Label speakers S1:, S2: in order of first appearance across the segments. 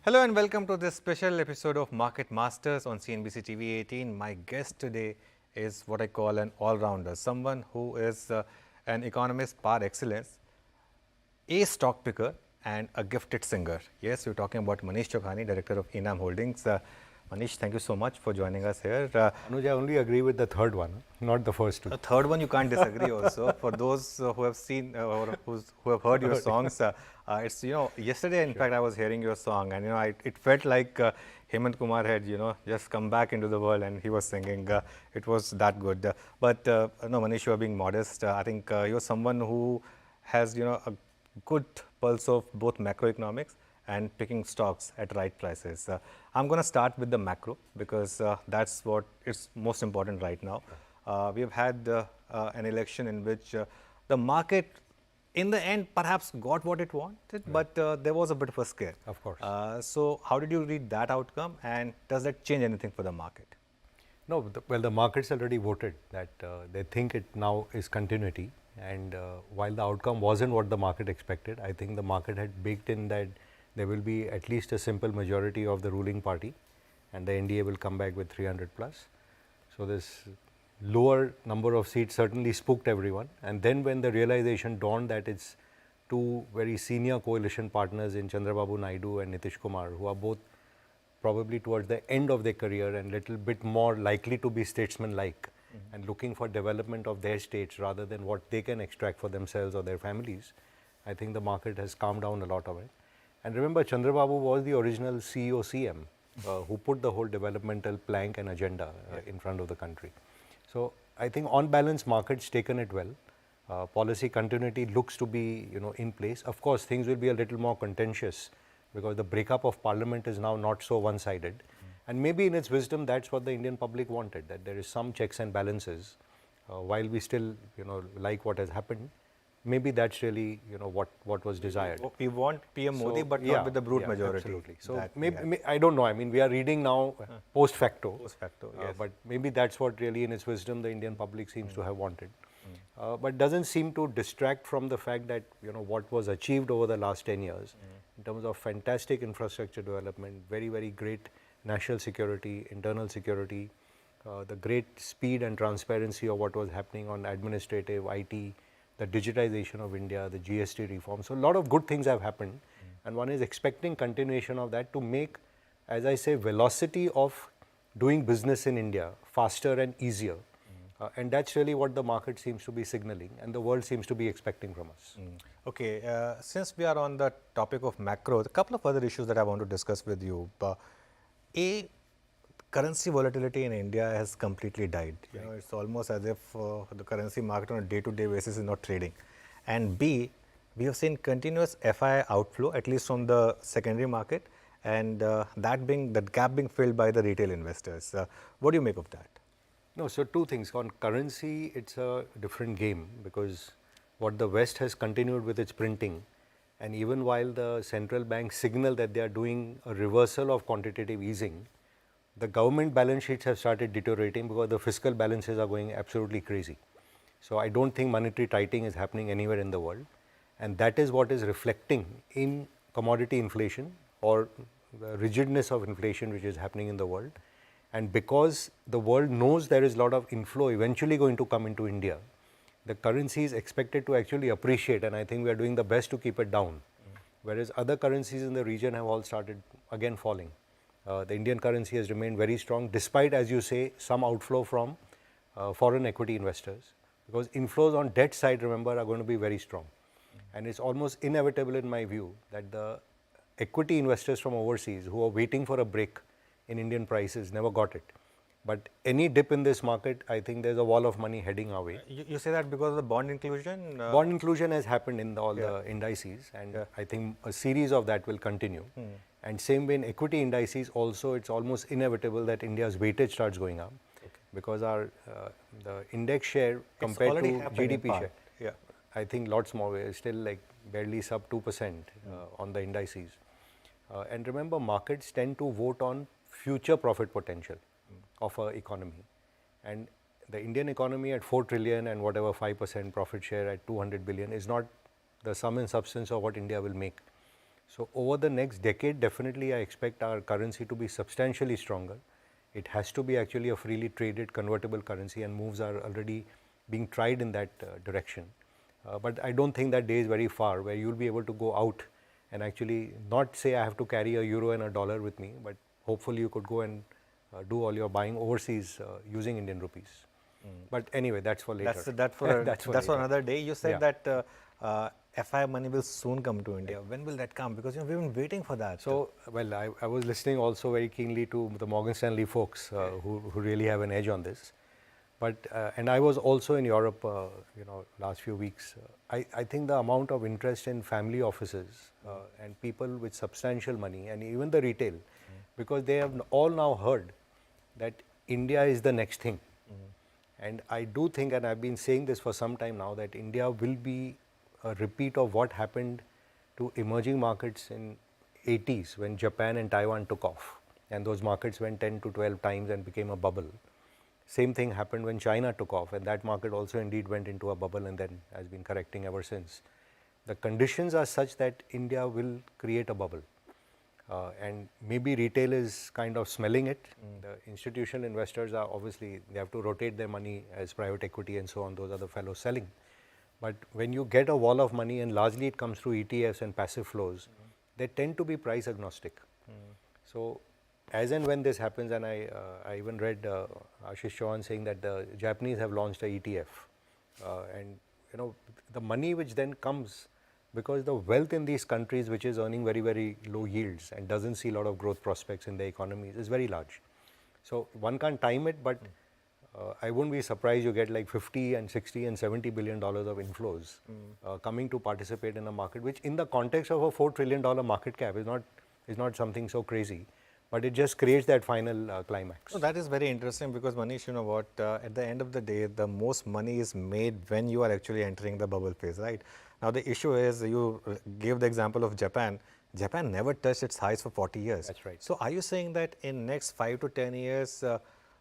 S1: Hello and welcome to this special episode of Market Masters on CNBC-TV18. My guest today is what I call an all-rounder, someone who is an economist par excellence, a stock picker and a gifted singer. Yes, we're talking about Manish Chokhani, director of Enam Holdings. Manish, thank you so much for joining us here.
S2: Anuj, I only agree with the third one, not the first two.
S1: The third one you can't disagree also. For those who have seen or who have heard your songs, it's, yesterday in fact I was hearing your song and, it felt like Hemant Kumar had, just come back into the world and he was singing. It was that good. But no, Manish, you are being modest. I think you're someone who has, a good pulse of both macroeconomics and picking stocks at right prices. I'm going to start with the macro because that's what is most important right now. We have had an election in which the market, in the end, perhaps got what it wanted, but there was a bit of a scare.
S2: Of course.
S1: So how did you read that outcome, and does that change anything for the market?
S2: No, the markets already voted that they think it now is continuity. And while the outcome wasn't what the market expected, I think the market had baked in that there will be at least a simple majority of the ruling party and the NDA will come back with 300 plus. So this lower number of seats certainly spooked everyone. And then when the realization dawned that it's two very senior coalition partners in Chandrababu Naidu and Nitish Kumar, who are both probably towards the end of their career and little bit more likely to be statesman-like and looking for development of their states rather than what they can extract for themselves or their families, I think the market has calmed down a lot of it. And remember, Chandrababu was the original CEO CM who put the whole developmental plank and agenda in front of the country. So I think on balance, markets taken it well. Policy continuity looks to be in place. Of course, things will be a little more contentious because the breakup of parliament is now not so one-sided. And maybe in its wisdom, that's what the Indian public wanted, that there is some checks and balances. While we still like what has happened, maybe that's really what was desired.
S1: We want PM Modi, but not with the brute majority.
S2: Absolutely. So maybe I don't know. I mean, we are reading now post facto.
S1: Post facto, yes.
S2: But maybe that's what really, in its wisdom, the Indian public seems to have wanted. But doesn't seem to distract from the fact that what was achieved over the last 10 years in terms of fantastic infrastructure development, very, very great national security, internal security, the great speed and transparency of what was happening on administrative, IT, the digitization of India, the GST reform. So a lot of good things have happened and one is expecting continuation of that to make, as I say, velocity of doing business in India faster and easier. And that's really what the market seems to be signaling and the world seems to be expecting from us.
S1: Okay, since we are on the topic of macro, a couple of other issues that I want to discuss with you. Currency volatility in India has completely died. It's almost as if the currency market on a day-to-day basis is not trading. And B, we have seen continuous FII outflow, at least from the secondary market, and that gap being filled by the retail investors. What do you make of that?
S2: No, so two things. On currency, it's a different game because what the West has continued with its printing, and even while the central banks signal that they are doing a reversal of quantitative easing, the government balance sheets have started deteriorating because the fiscal balances are going absolutely crazy. So I don't think monetary tightening is happening anywhere in the world, and that is what is reflecting in commodity inflation or the rigidness of inflation which is happening in the world. And because the world knows there is a lot of inflow eventually going to come into India, the currency is expected to actually appreciate, and I think we are doing the best to keep it down. Whereas other currencies in the region have all started again falling. The Indian currency has remained very strong despite, as you say, some outflow from foreign equity investors, because inflows on debt side, remember, are going to be very strong. And it's almost inevitable in my view that the equity investors from overseas who are waiting for a break in Indian prices never got it. But any dip in this market, I think there's a wall of money heading our way.
S1: You say that because of the bond inclusion?
S2: Bond inclusion has happened in all the indices, and I think a series of that will continue. And same way in equity indices also, it's almost inevitable that India's weightage starts going up because our the index share compared to GDP share, I think lots more, we're still like barely sub 2% on the indices. And remember, markets tend to vote on future profit potential of our economy. And the Indian economy at 4 trillion and whatever 5% profit share at 200 billion is not the sum and substance of what India will make. So over the next decade, definitely I expect our currency to be substantially stronger. It has to be actually a freely traded convertible currency, and moves are already being tried in that direction. But I don't think that day is very far where you'll be able to go out and actually not say I have to carry a euro and a dollar with me, but hopefully you could go and do all your buying overseas using Indian rupees. But anyway, that's for later.
S1: That's for
S2: That's for
S1: that's for
S2: later.
S1: another day. You said
S2: Yeah.
S1: that FI money will soon come to India. When will that come? Because we've been waiting for that.
S2: So, well, I was listening also very keenly to the Morgan Stanley folks who really have an edge on this. But, and I was also in Europe, last few weeks. I think the amount of interest in family offices and people with substantial money, and even the retail, because they have all now heard that India is the next thing. And I do think, and I've been saying this for some time now, that India will be a repeat of what happened to emerging markets in 80s when Japan and Taiwan took off, and those markets went 10 to 12 times and became a bubble. Same thing happened when China took off, and that market also indeed went into a bubble and then has been correcting ever since. The conditions are such that India will create a bubble. And maybe retail is kind of smelling it. The institutional investors are obviously, they have to rotate their money as private equity and so on, those are the fellows selling. But when you get a wall of money, and largely it comes through ETFs and passive flows, they tend to be price agnostic. So as and when this happens, and I even read Ashish Chauhan saying that the Japanese have launched a ETF, and the money which then comes, because the wealth in these countries which is earning very, very low yields and doesn't see a lot of growth prospects in their economies is very large. So one can't time it, but I wouldn't be surprised you get like 50 and 60 and 70 billion dollars of inflows coming to participate in a market, which in the context of a $4 trillion market cap is not something so crazy, but it just creates that final climax.
S1: So that is very interesting, because Manish, you know what, at the end of the day, the most money is made when you are actually entering the bubble phase, right? Now the issue is, you gave the example of Japan. Japan never touched its highs for 40 years.
S2: That's right.
S1: So are you saying that in next 5 to 10 years,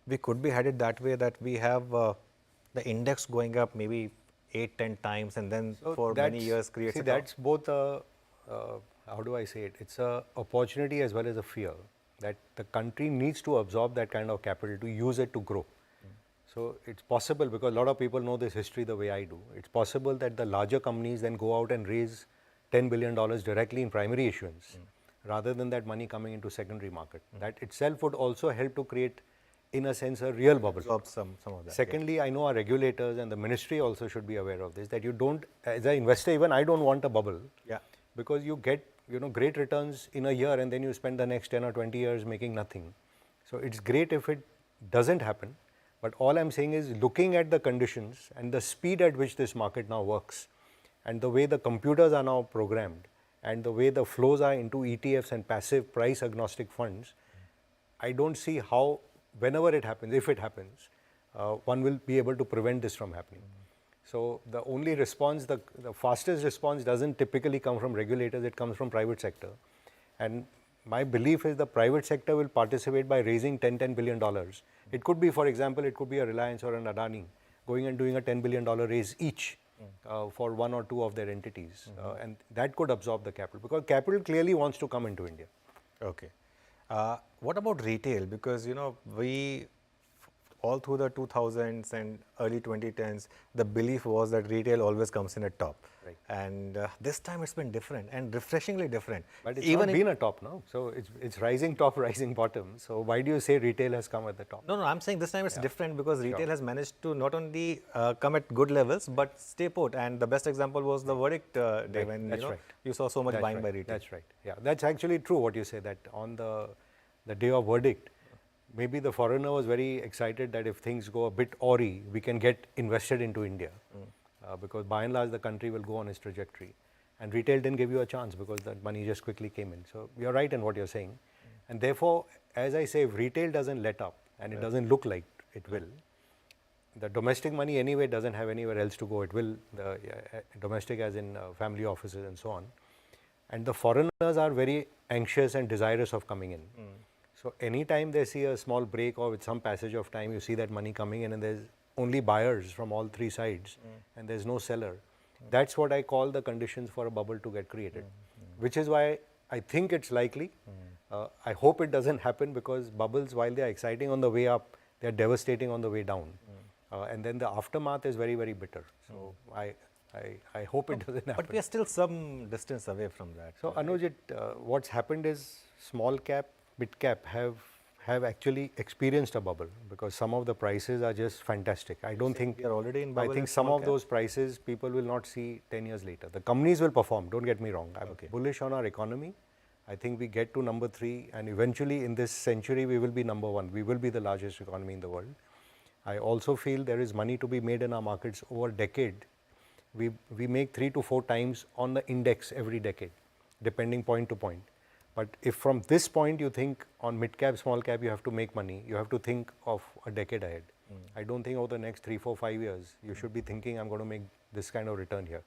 S1: we could be headed that way, that we have the index going up maybe 8, 10 times, and then
S2: So
S1: for many years creates a
S2: that's both a, how do I say it, it's a opportunity as well as a fear, that the country needs to absorb that kind of capital to use it to grow. So it's possible, because a lot of people know this history the way I do, it's possible that the larger companies then go out and raise $10 billion directly in primary issuance, rather than that money coming into secondary market. That itself would also help to create, in a sense, a real bubble.
S1: absorb some of that.
S2: Secondly, I know our regulators and the ministry also should be aware of this, that you don't, as an investor, even I don't want a bubble.
S1: Yeah.
S2: Because you get, great returns in a year, and then you spend the next 10 or 20 years making nothing. So it's great if it doesn't happen. But all I'm saying is, looking at the conditions and the speed at which this market now works, and the way the computers are now programmed, and the way the flows are into ETFs and passive price agnostic funds, I don't see how, whenever it happens, if it happens, one will be able to prevent this from happening. So the only response, the fastest response doesn't typically come from regulators, it comes from private sector. And my belief is the private sector will participate by raising $10 billion. It could be, for example, it could be a Reliance or an Adani going and doing a $10 billion raise each for one or two of their entities. And that could absorb the capital, because capital clearly wants to come into India.
S1: Okay. What about retail? Because, we all through the 2000s and early 2010s, the belief was that retail always comes in at top.
S2: Right.
S1: And this time it's been different, and refreshingly different.
S2: But it's
S1: Even
S2: not been a top now. So it's rising top, rising bottom. So why do you say retail has come at the top?
S1: No, I'm saying this time it's different, because retail has managed to not only come at good levels, but stay put. And the best example was the verdict day, when you saw so much buying by retail.
S2: That's right. Yeah, that's actually true what you say, that on the day of verdict, maybe the foreigner was very excited that if things go a bit awry, we can get invested into India. Because by and large the country will go on its trajectory. And retail didn't give you a chance, because that money just quickly came in. So you're right in what you're saying. And therefore, as I say, if retail doesn't let up, and it doesn't look like it will, the domestic money anyway doesn't have anywhere else to go. It will, the domestic as in family offices and so on. And the foreigners are very anxious and desirous of coming in. So anytime they see a small break, or with some passage of time, you see that money coming in and there's only buyers from all three sides and there's no seller. That's what I call the conditions for a bubble to get created. Which is why I think it's likely. I hope it doesn't happen because bubbles, while they are exciting on the way up, they are devastating on the way down. And then the aftermath is very, very bitter. So I hope it doesn't happen.
S1: But we are still some distance away from that.
S2: So Anuj, what's happened is small cap, mid cap have actually experienced a bubble because some of the prices are just fantastic. I don't think
S1: we are already in
S2: I
S1: bubble
S2: think
S1: in
S2: some
S1: small
S2: of
S1: cap?
S2: those prices people will not see 10 years later. The companies will perform, don't get me wrong. I'm bullish on our economy. I think we get to number 3 and eventually in this century we will be number 1. We will be the largest economy in the world. I also feel there is money to be made in our markets over a decade. We make 3 to 4 times on the index every decade, depending point to point. But if from this point you think on mid cap, small cap, you have to make money, you have to think of a decade ahead. I don't think over the next 3, 4, 5 years, you should be thinking I'm going to make this kind of return here.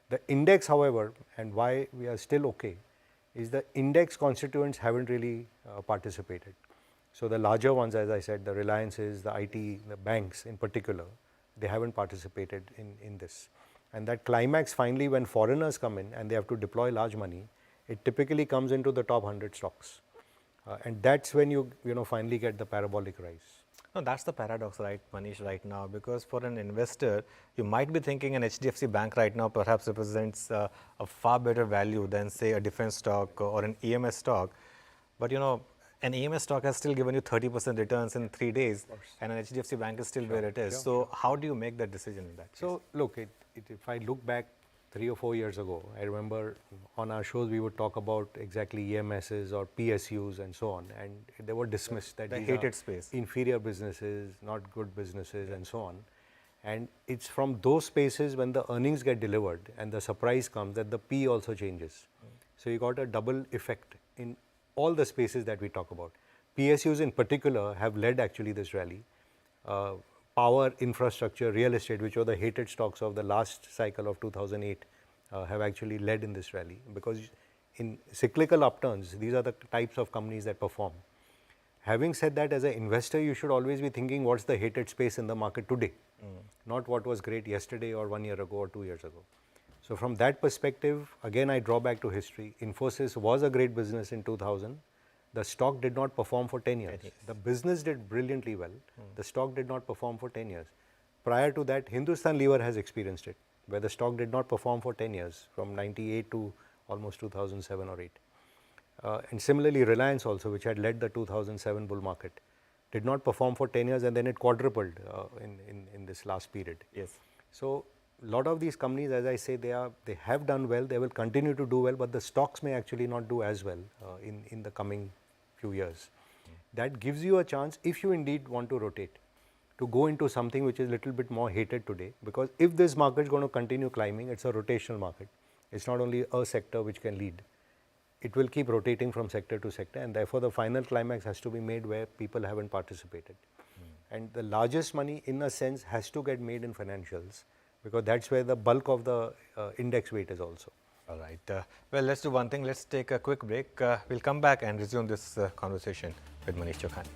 S2: The index, however, and why we are still okay, is the index constituents haven't really participated. So the larger ones, as I said, the Reliances, the IT, the banks in particular, they haven't participated in this. And that climax finally when foreigners come in and they have to deploy large money, it typically comes into the top 100 stocks. And that's when you finally get the parabolic rise.
S1: No, that's the paradox, right, Manish, right now, because for an investor, you might be thinking an HDFC bank right now perhaps represents a far better value than, say, a defense stock or an EMS stock. But, an EMS stock has still given you 30% returns in 3 days, and an HDFC bank is still where it is. So, how do you make that decision in that case?
S2: So, look, if I look back 3 or 4 years ago, I remember on our shows we would talk about exactly EMSs or PSUs and so on, and they were dismissed that
S1: the
S2: these
S1: hated
S2: are
S1: space.
S2: Inferior businesses, not good businesses and so on. And it's from those spaces when the earnings get delivered and the surprise comes that the P also changes. So you got a double effect in all the spaces that we talk about. PSUs in particular have led actually this rally. Power, infrastructure, real estate, which were the hated stocks of the last cycle of 2008, have actually led in this rally because in cyclical upturns, these are the types of companies that perform. Having said that, as an investor, you should always be thinking what's the hated space in the market today, not what was great yesterday or 1 year ago or 2 years ago. So from that perspective, again, I draw back to history. Infosys was a great business in 2000. The stock did not perform for 10 years. The business did brilliantly well. The stock did not perform for 10 years. Prior to that, Hindustan Lever has experienced it, where the stock did not perform for 10 years, from 98 to almost 2007 or 8. And similarly, Reliance also, which had led the 2007 bull market, did not perform for 10 years and then it quadrupled in this last period.
S1: Yes.
S2: So a lot of these companies, as I say, they have done well, they will continue to do well, but the stocks may actually not do as well in the coming few years. That gives you a chance, if you indeed want to rotate, to go into something which is a little bit more hated today, because if this market is going to continue climbing, it's a rotational market. It's not only a sector which can lead. It will keep rotating from sector to sector, and therefore the final climax has to be made where people haven't participated. And the largest money, in a sense, has to get made in financials, because that's where the bulk of the index weight is also.
S1: All right. Well, let's do one thing. Let's take a quick break. We'll come back and resume this conversation with Manish Chokhani.